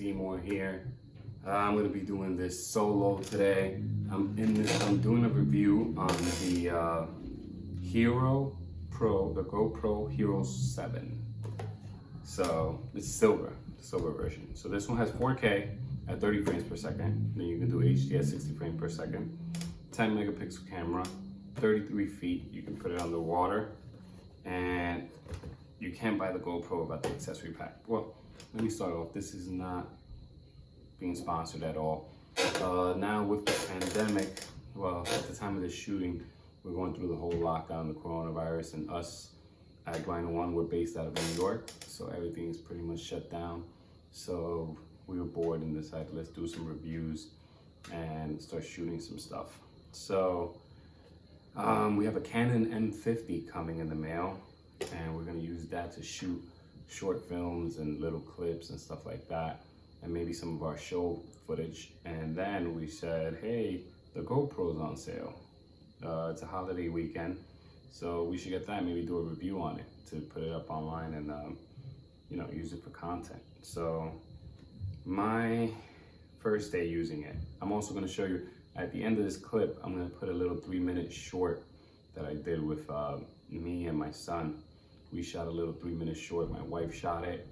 Seymour here. I'm gonna be doing this solo today. I'm doing a review on the Hero Pro, the GoPro Hero 7. So it's the silver version. So this one has 4K at 30 frames per second. Then you can do HD at 60 frames per second. 10 megapixel camera, 33 feet. You can put it underwater, and you can't buy the GoPro without the accessory pack. Well, let me start off. This is not being sponsored at all. Now with the pandemic, well, at the time of this shooting, we're going through the whole lockdown, the coronavirus, and us at Rhino One, we're based out of New York, so everything is pretty much shut down. So we were bored and decided, let's do some reviews and start shooting some stuff. So we have a Canon M50 coming in the mail, and we're gonna use that to shoot short films and little clips and stuff like that, and maybe some of our show footage. And then we said, hey, the GoPro's on sale. It's a holiday weekend, so we should get that, maybe do a review on it to put it up online and use it for content. So my first day using it, I'm also going to show you at the end of this clip. I'm going to put a little 3-minute short that I did with me and my son. We shot a little 3-minute short. My wife shot it,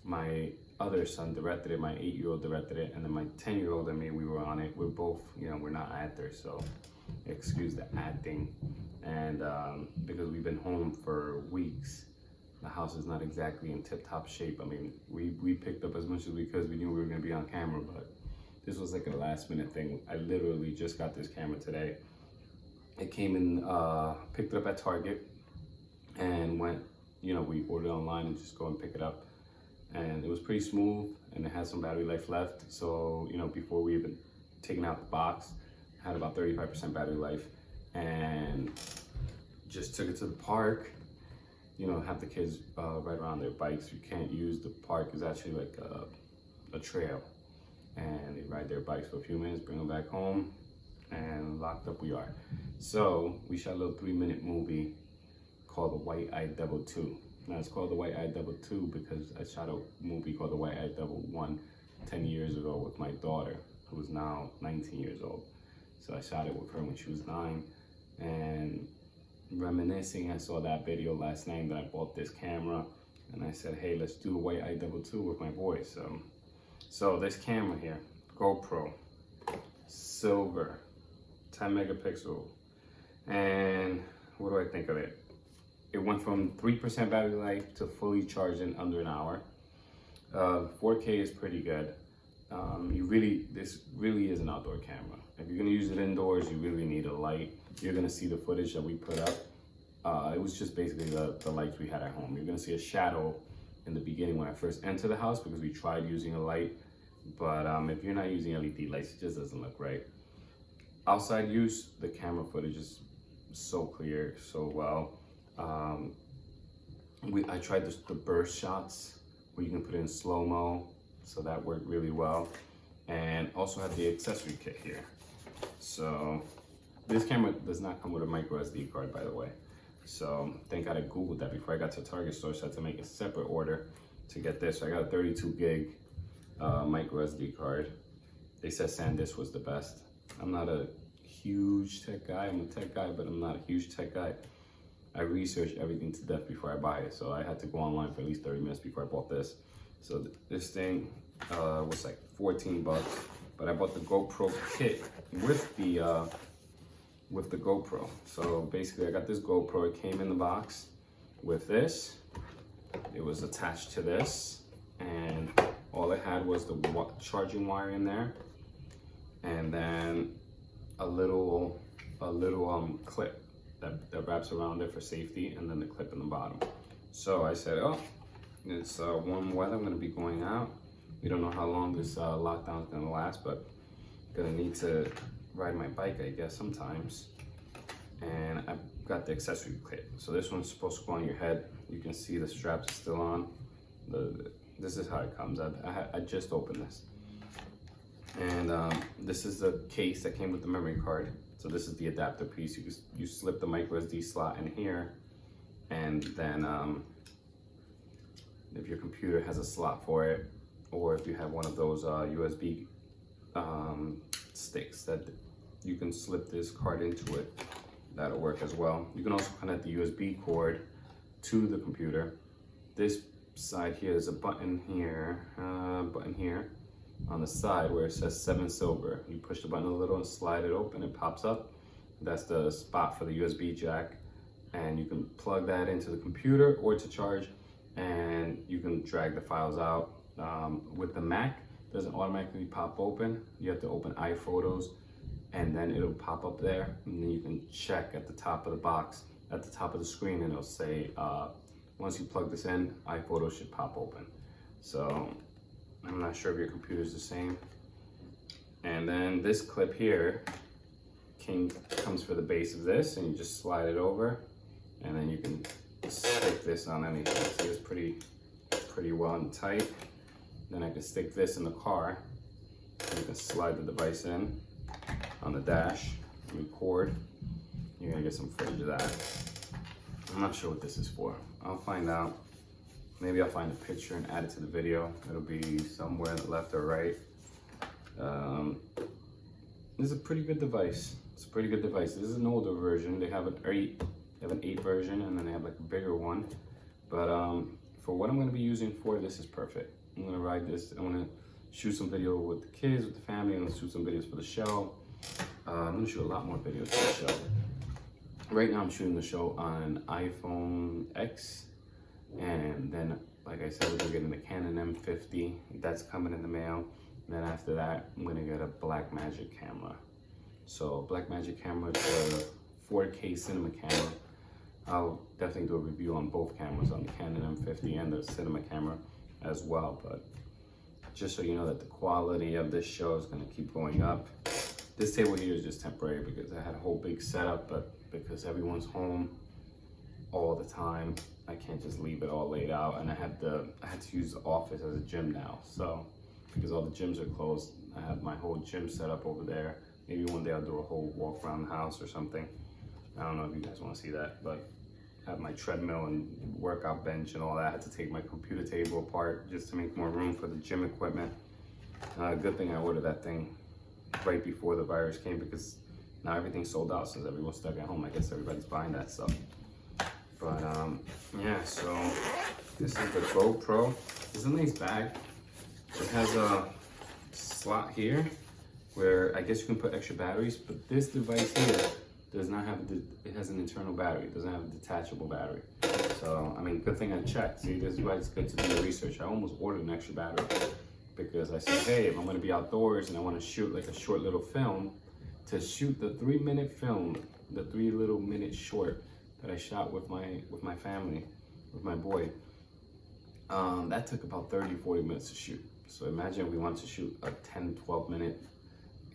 my other son directed it, my 8-year-old directed it, and then my 10-year-old and me, we were on it. We're both, we're not actors, so excuse the acting. And because we've been home for weeks, the house is not exactly in tip-top shape. I mean, we picked up as much as we could. We knew we were gonna be on camera, but this was like a last-minute thing. I literally just got this camera today. It came in, picked it up at Target, and went, we ordered online and just go and pick it up. And it was pretty smooth, and it had some battery life left. So, before we even taken out the box, it had about 35% battery life. And just took it to the park, have the kids ride around their bikes. You can't use the park, it's actually like a trail. And they ride their bikes for a few minutes, bring them back home, and locked up we are. So we shot a little 3-minute movie called The White-Eyed Devil 2. Now it's called The White-Eyed Devil 2 because I shot a movie called The White-Eyed Devil 1 10 years ago with my daughter, who is now 19 years old. So I shot it with her when she was 9. And reminiscing, I saw that video last night that I bought this camera, and I said, hey, let's do The White-Eyed Devil 2 with my boys. So this camera here, GoPro, silver, 10 megapixel. And what do I think of it? It went from 3% battery life to fully charged in under an hour. 4K is pretty good. This really is an outdoor camera. If you're gonna use it indoors, you really need a light. You're gonna see the footage that we put up. It was just basically the lights we had at home. You're gonna see a shadow in the beginning when I first entered the house because we tried using a light. But if you're not using LED lights, it just doesn't look right. Outside use, the camera footage is so clear, so well. I tried the burst shots where you can put it in slow-mo, so that worked really well. And also have the accessory kit here. So this camera does not come with a micro SD card, by the way. So thank God I Googled that before I got to Target store, so I had to make a separate order to get this. So I got a 32 gig micro SD card. They said SanDisk was the best. I'm not a huge tech guy. I'm a tech guy, but I'm not a huge tech guy. I researched everything to death before I buy it, so I had to go online for at least 30 minutes before I bought this. So this thing was like 14 bucks, but I bought the GoPro kit with the GoPro. So basically I got this GoPro, it came in the box with this. It was attached to this, and all it had was the charging wire in there, and then a little clip that wraps around it for safety, and then the clip in the bottom. So I said, oh, it's warm weather, I'm gonna be going out. We don't know how long this lockdown is gonna last, but I'm gonna need to ride my bike, I guess, sometimes. And I've got the accessory kit. So this one's supposed to go on your head. You can see the straps are still on. This is how it comes. I just opened this. And this is the case that came with the memory card. So this is the adapter piece. You slip the micro SD slot in here, and then if your computer has a slot for it, or if you have one of those USB sticks that you can slip this card into it, that'll work as well. You can also connect the USB cord to the computer. This side here is a button here on the side where it says 7 silver. You push the button a little and slide it open, it pops up. That's the spot for the USB jack, and you can plug that into the computer or to charge, and you can drag the files out. With the Mac, it doesn't automatically pop open. You have to open iPhotos, and then it'll pop up there, and then you can check at the top of the box, at the top of the screen, and it'll say, once you plug this in, iPhoto should pop open. So I'm not sure if your computer is the same. And then this clip here comes for the base of this, and you just slide it over, and then you can stick this on anything. See, it's pretty well and tight. Then I can stick this in the car. You can slide the device in on the dash, record. You're gonna get some footage of that. I'm not sure what this is for. I'll find out. Maybe I'll find a picture and add it to the video. It'll be somewhere on the left or right. This is a pretty good device. It's a pretty good device. This is an older version. They have an 8 version, and then they have like a bigger one. But for what I'm gonna be using for, this is perfect. I'm gonna ride this. I'm gonna shoot some video with the kids, with the family. I'm gonna shoot some videos for the show. I'm gonna shoot a lot more videos for the show. Right now I'm shooting the show on iPhone X, and then, like I said, we're getting the Canon M50. That's coming in the mail. And then after that, I'm gonna get a Blackmagic camera. So Blackmagic camera is a 4K cinema camera. I'll definitely do a review on both cameras, on the Canon M50 and the cinema camera as well. But just so you know that the quality of this show is gonna keep going up. This table here is just temporary because I had a whole big setup, but because everyone's home all the time, I can't just leave it all laid out. And I had to use the office as a gym now. So because all the gyms are closed, I have my whole gym set up over there. Maybe one day I'll do a whole walk around the house or something. I don't know if you guys want to see that, but I have my treadmill and workout bench and all that. I had to take my computer table apart just to make more room for the gym equipment. Good thing I ordered that thing right before the virus came, because now everything's sold out since everyone's stuck at home. I guess everybody's buying that stuff. But yeah, so this is the GoPro. It's a nice bag. It has a slot here where I guess you can put extra batteries, but this device here does not have, it has an internal battery. It doesn't have a detachable battery. So, I mean, good thing I checked. See, this is why it's good to do the research. I almost ordered an extra battery because I said, hey, if I'm gonna be outdoors and I wanna shoot like a short little film, to shoot the 3-minute film, the 3 little minute short that I shot with my family, with my boy, that took about 30-40 minutes to shoot. So imagine we want to shoot a 10-12 minute,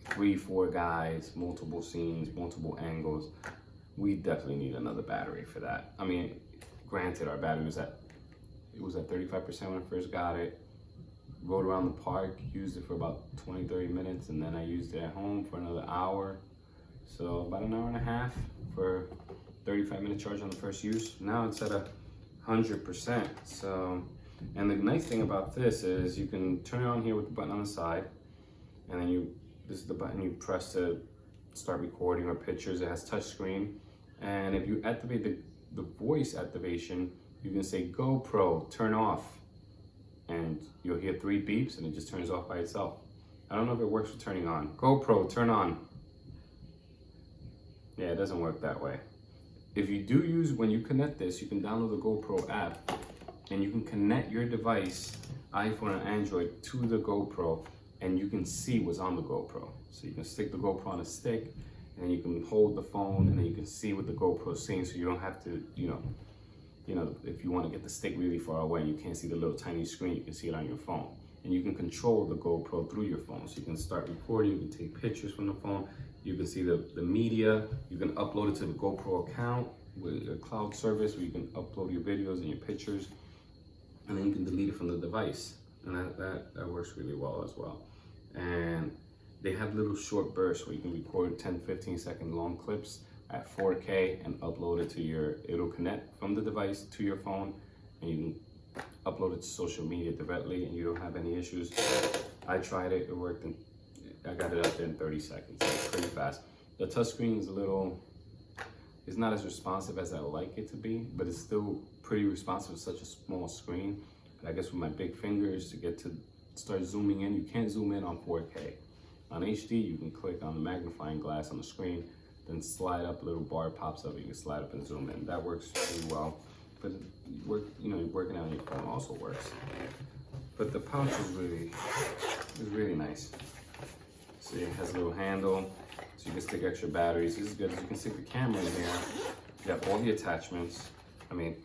3-4 guys, multiple scenes, multiple angles. We definitely need another battery for that. I mean, granted, our battery was at 35% when I first got it. Rode around the park, used it for about 20-30 minutes, and then I used it at home for another hour. So about an hour and a half for 35-minute charge on the first use. Now it's at 100%. So, and the nice thing about this is you can turn it on here with the button on the side, and then this is the button you press to start recording or pictures. It has touch screen, and if you activate the voice activation, you can say GoPro turn off, and you'll hear 3 beeps and it just turns off by itself. I don't know if it works with turning on. GoPro turn on. Yeah, it doesn't work that way. If you do use, when you connect this, you can download the GoPro app and you can connect your device, iPhone and Android, to the GoPro, and you can see what's on the GoPro. So you can stick the GoPro on a stick, and then you can hold the phone, and then you can see what the GoPro is seeing, so you don't have to, you know, if you want to get the stick really far away and you can't see the little tiny screen, you can see it on your phone. And you can control the GoPro through your phone. So you can start recording, you can take pictures from the phone, you can see the media, you can upload it to the GoPro account with a cloud service where you can upload your videos and your pictures, and then you can delete it from the device. And that works really well as well. And they have little short bursts where you can record 10-15 second long clips at 4K and upload it to it'll connect from the device to your phone, and you can upload it to social media directly and you don't have any issues. I tried it, it worked, and I got it up there in 30 seconds. It's pretty fast. The touchscreen is it's not as responsive as I would like it to be, but it's still pretty responsive with such a small screen. And I guess with my big fingers to start zooming in, you can't zoom in on 4K. On HD, you can click on the magnifying glass on the screen, then slide up, a little bar pops up, you can slide up and zoom in. That works pretty well. But working out on your phone also works. But the pouch is really nice. So it has a little handle, so you can stick extra batteries. This is good. You can stick the camera in here. You have all the attachments. I mean,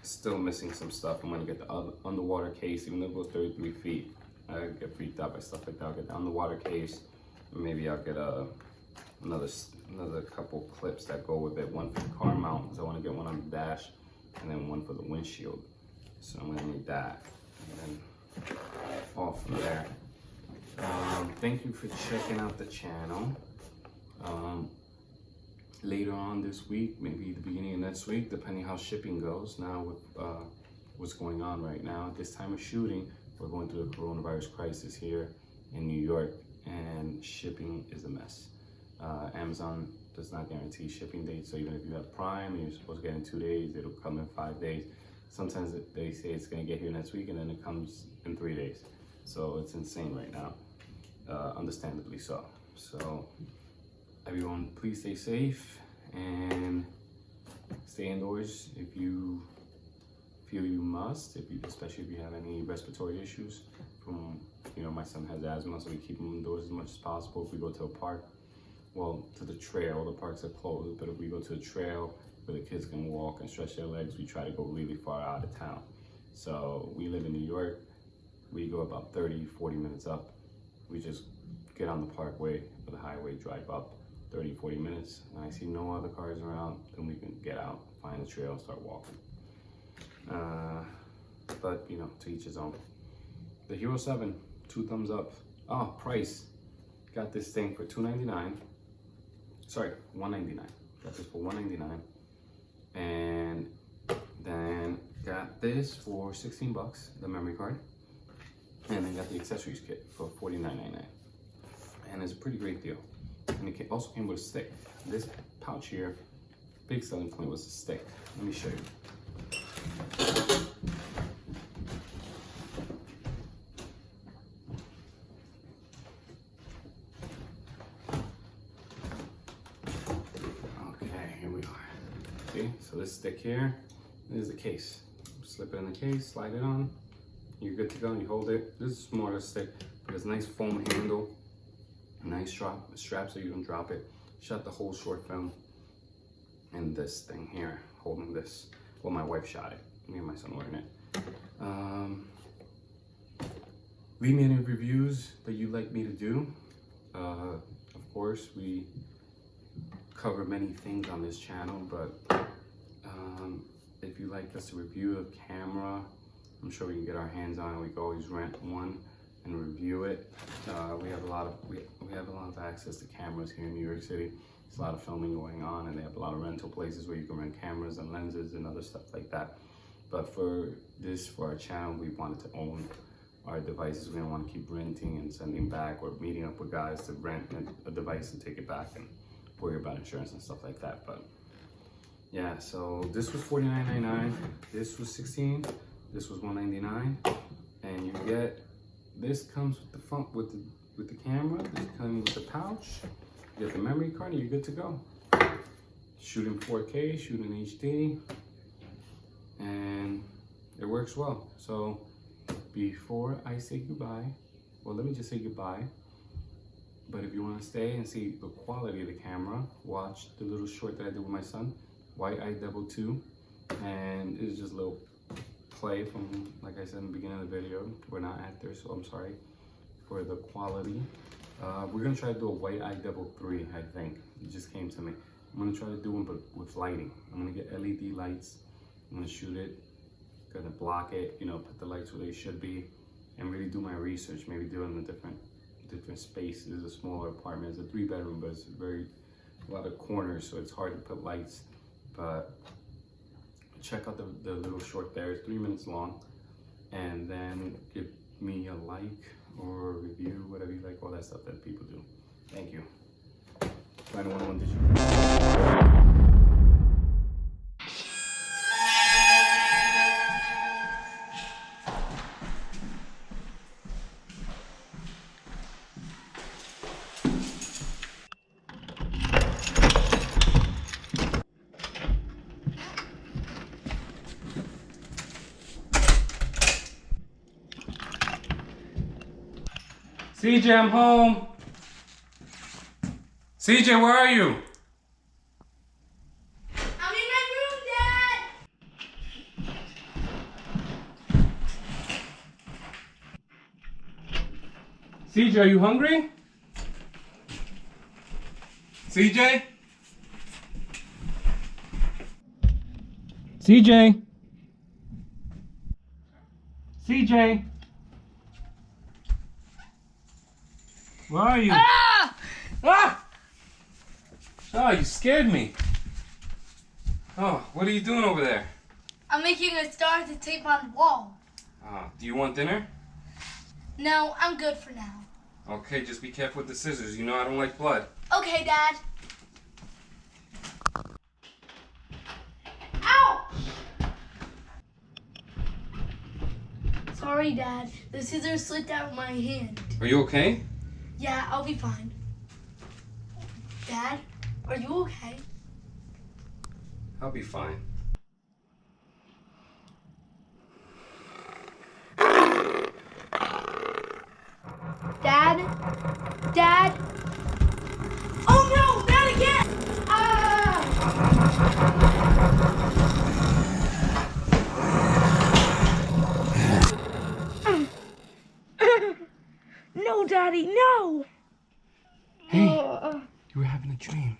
still missing some stuff. I'm gonna get the underwater case, even though it goes 33 feet. I get freaked out by stuff like that. I'll get the underwater case. Maybe I'll get another couple clips that go with it. One for the car mount, because I want to get one on the dash, and then one for the windshield. So I'm gonna need that. And then off from there. Thank you for checking out the channel. Later on this week, maybe the beginning of next week, depending how shipping goes. Now with what's going on right now, at this time of shooting, we're going through the coronavirus crisis here in New York, and shipping is a mess. Amazon does not guarantee shipping dates, so even if you have Prime and you're supposed to get in 2 days, it'll come in 5 days. Sometimes they say it's gonna get here next week, and then it comes in 3 days. So it's insane right now, understandably so. So everyone, please stay safe and stay indoors if you feel you must, especially if you have any respiratory issues. My son has asthma, so we keep him indoors as much as possible. If we go to a park, well, to the trail, the parks are closed, but if we go to a trail where the kids can walk and stretch their legs, we try to go really far out of town. So we live in New York. We go about 30, 40 minutes up. We just get on the parkway or the highway, drive up 30, 40 minutes, and I see no other cars around, then we can get out, find a trail, start walking. But to each his own. The Hero 7, 2 thumbs up. Oh, price. Got this thing for $299. Sorry, $199. Got this for $199. And then got this for 16 bucks, the memory card. And then got the accessories kit for $49.99. And it's a pretty great deal. And it also came with a stick. This pouch here, big selling point was the stick. Let me show you. Okay, here we are. See, so this stick here, this is the case. Slip it in the case, slide it on. You're good to go. You hold it. This is a smaller stick, but it's a nice foam handle. A nice strap so you don't drop it. Shot the whole short film in this thing here, holding this. Well, my wife shot it. Me and my son were in it. Leave me any reviews that you'd like me to do. Of course, we cover many things on this channel, but if you'd like us to review a camera, I'm sure we can get our hands on it. We can always rent one and review it. We have a lot of access to cameras here in New York City. There's a lot of filming going on, and they have a lot of rental places where you can rent cameras and lenses and other stuff like that. But for our channel, we wanted to own our devices. We don't want to keep renting and sending back, or meeting up with guys to rent a device and take it back and worry about insurance and stuff like that. But yeah, so this was $49.99. This was $16. This was $199, and you get. This comes with the front with the camera. This comes with the pouch. You get the memory card, and you're good to go. Shooting 4K, shooting HD, and it works well. So before I say goodbye, well, let me just say goodbye. But if you want to stay and see the quality of the camera, watch the little short that I did with my son, White Eye Devil 2, and it's just a little play from, like I said in the beginning of the video. We're not actors, so I'm sorry for the quality. We're gonna try to do a White Eye Devil 3, I think. It just came to me. I'm gonna try to do one, but with lighting. I'm gonna get LED lights. I'm gonna shoot it, gonna block it, put the lights where they should be, and really do my research. Maybe do it in a different spaces. A smaller apartment. It's a 3-bedroom, but it's a lot of corners, so it's hard to put lights. But check out the little short there. It's 3 minutes long. And then give me a like or a review, whatever you like, all that stuff that people do. Thank you. Final one did you? CJ, I'm home. CJ, where are you? I'm in my room, Dad. CJ, are you hungry? CJ? CJ? CJ? Where are you? Ah! Ah! Oh, you scared me. Oh, what are you doing over there? I'm making a star to tape on the wall. Do you want dinner? No, I'm good for now. Okay, just be careful with the scissors. You know I don't like blood. Okay, Dad. Ow! Sorry, Dad. The scissors slipped out of my hand. Are you okay? Yeah, I'll be fine. Dad, are you okay? I'll be fine. Dad? Dad? Oh no, not again! Ah! No, Daddy, no! Hey, you were having a dream.